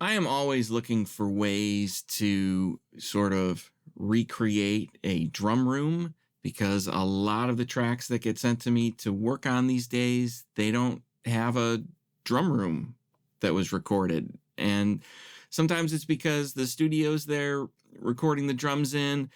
I am always looking for ways to sort of recreate a drum room because a lot of the tracks that get sent to me to work on these days, they don't have a drum room that was recorded. And sometimes it's because the studios they're recording the drums in,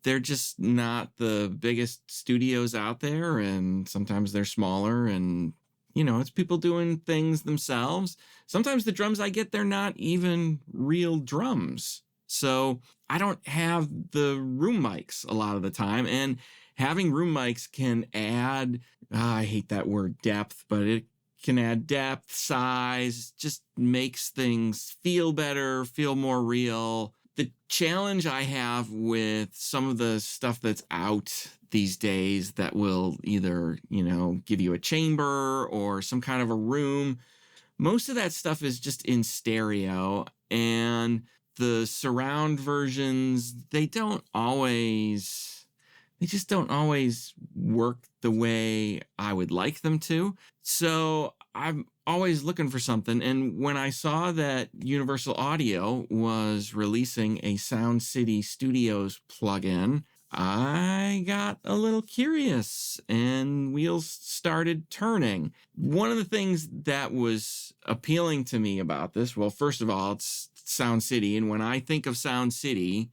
they're just not the biggest studios out there. And sometimes they're smaller and it's people doing things themselves. Sometimes the drums I get, they're not even real drums. So I don't have the room mics a lot of the time. And having room mics can add, I hate that word depth, but it can add depth, size, just makes things feel better, feel more real. The challenge I have with some of the stuff that's out these days that will either, give you a chamber or some kind of a room, most of that stuff is just in stereo, and the surround versions, they just don't always work the way I would like them to. So I'm always looking for something. And when I saw that Universal Audio was releasing a Sound City Studios plugin, I got a little curious and wheels started turning. One of the things that was appealing to me about this, well, first of all, it's Sound City. And when I think of Sound City,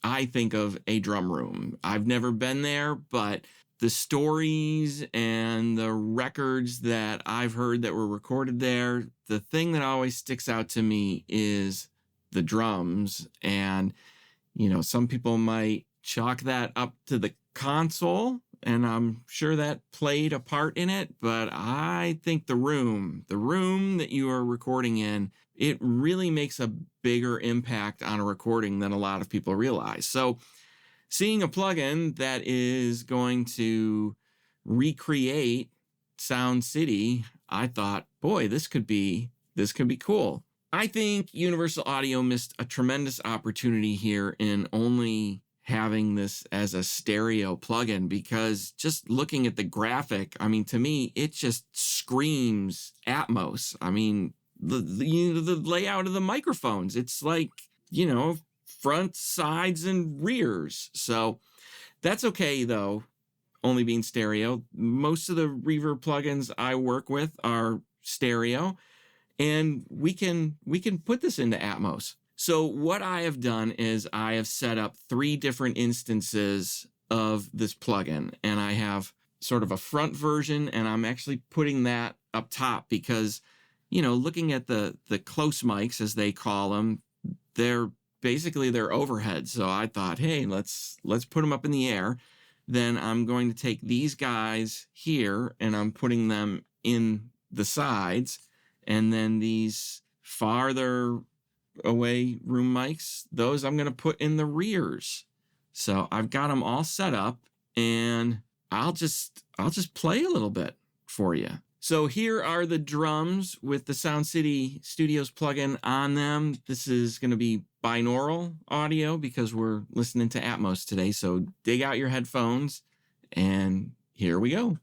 I think of a drum room. I've never been there, but the stories and the records that I've heard that were recorded there, the thing that always sticks out to me is the drums. And, some people might chalk that up to the console, and I'm sure that played a part in it, but I think the room that you are recording in, it really makes a bigger impact on a recording than a lot of people realize. So seeing a plugin that is going to recreate Sound City, I thought, boy, this could be cool. I think Universal Audio missed a tremendous opportunity here in only having this as a stereo plugin, because just looking at the graphic, to me, it just screams Atmos. The layout of the microphones, it's like, front, sides, and rears. So that's okay, though, only being stereo. Most of the reverb plugins I work with are stereo, and we can put this into Atmos. So what I have done is I have set up 3 different instances of this plugin, and I have sort of a front version, and I'm actually putting that up top because, looking at the close mics, as they call them, they're overhead. So I thought, hey, let's put them up in the air. Then I'm going to take these guys here and I'm putting them in the sides, and then these farther away room mics, those I'm going to put in the rears. So I've got them all set up, and I'll just play a little bit for you. So here are the drums with the Sound City Studios plugin on them. This is going to be binaural audio because we're listening to Atmos today. So dig out your headphones, and here we go.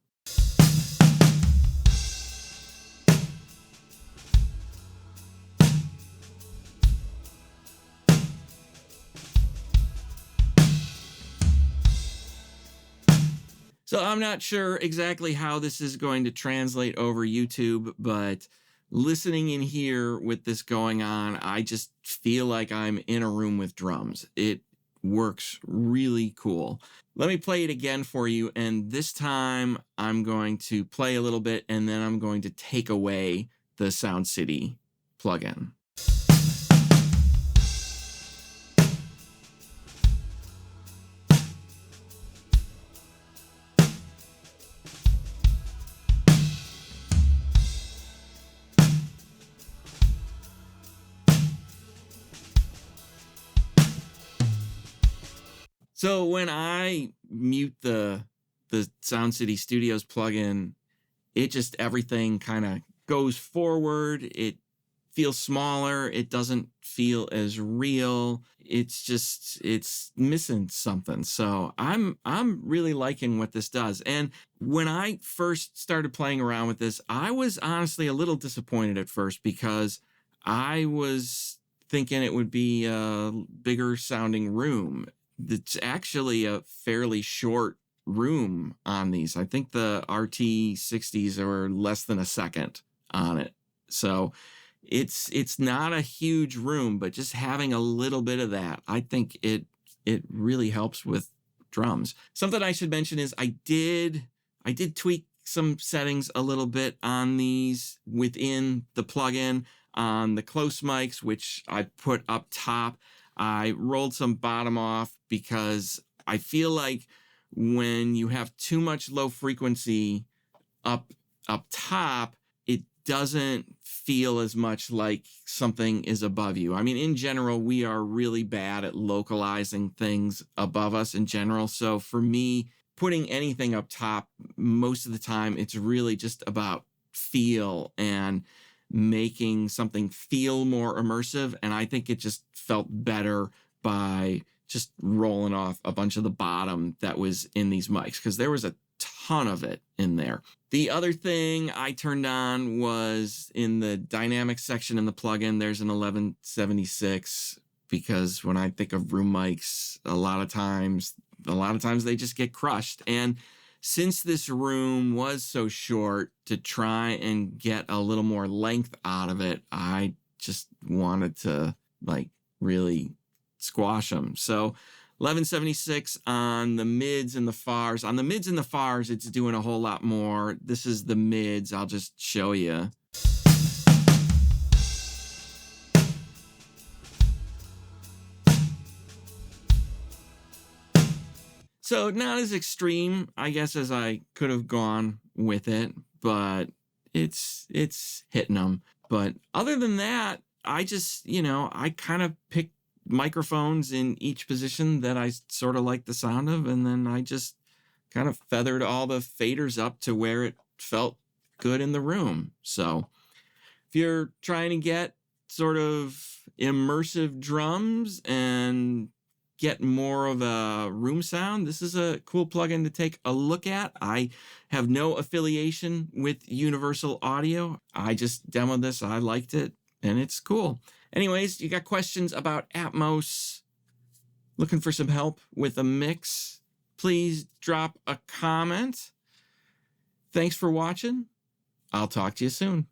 So I'm not sure exactly how this is going to translate over YouTube, but listening in here with this going on, I just feel like I'm in a room with drums. It works really cool. Let me play it again for you, and this time I'm going to play a little bit, and then I'm going to take away the Sound City plugin. So when I mute the Sound City Studios plugin, everything kind of goes forward. It feels smaller. It doesn't feel as real. It's missing something. So I'm really liking what this does. And when I first started playing around with this, I was honestly a little disappointed at first because I was thinking it would be a bigger sounding room. It's actually a fairly short room on these. I think the RT60s are less than a second on it. So it's not a huge room, but just having a little bit of that, I think it really helps with drums. Something I should mention is I did tweak some settings a little bit on these within the plugin. On the close mics, which I put up top, I rolled some bottom off because I feel like when you have too much low frequency up top, it doesn't feel as much like something is above you. I mean, in general, we are really bad at localizing things above us in general. So for me, putting anything up top, most of the time, it's really just about feel and making something feel more immersive. And I think it just felt better by just rolling off a bunch of the bottom that was in these mics, because there was a ton of it in there. The other thing I turned on was in the dynamic section in the plugin, there's an 1176, because when I think of room mics, a lot of times they just get crushed. And since this room was so short, to try and get a little more length out of it, I just wanted to like really squash them. So 1176 on the mids and the fars. On the mids and the fars, it's doing a whole lot more. This is the mids. I'll just show you. So not as extreme, I guess, as I could have gone with it, but it's hitting them. But other than that, I just, I kind of picked microphones in each position that I sort of like the sound of, and then I just kind of feathered all the faders up to where it felt good in the room. So if you're trying to get sort of immersive drums and get more of a room sound, this is a cool plugin to take a look at. I have no affiliation with Universal Audio. I just demoed this. I liked it, and it's cool. Anyways, you got questions about Atmos, looking for some help with a mix, please drop a comment. Thanks for watching. I'll talk to you soon.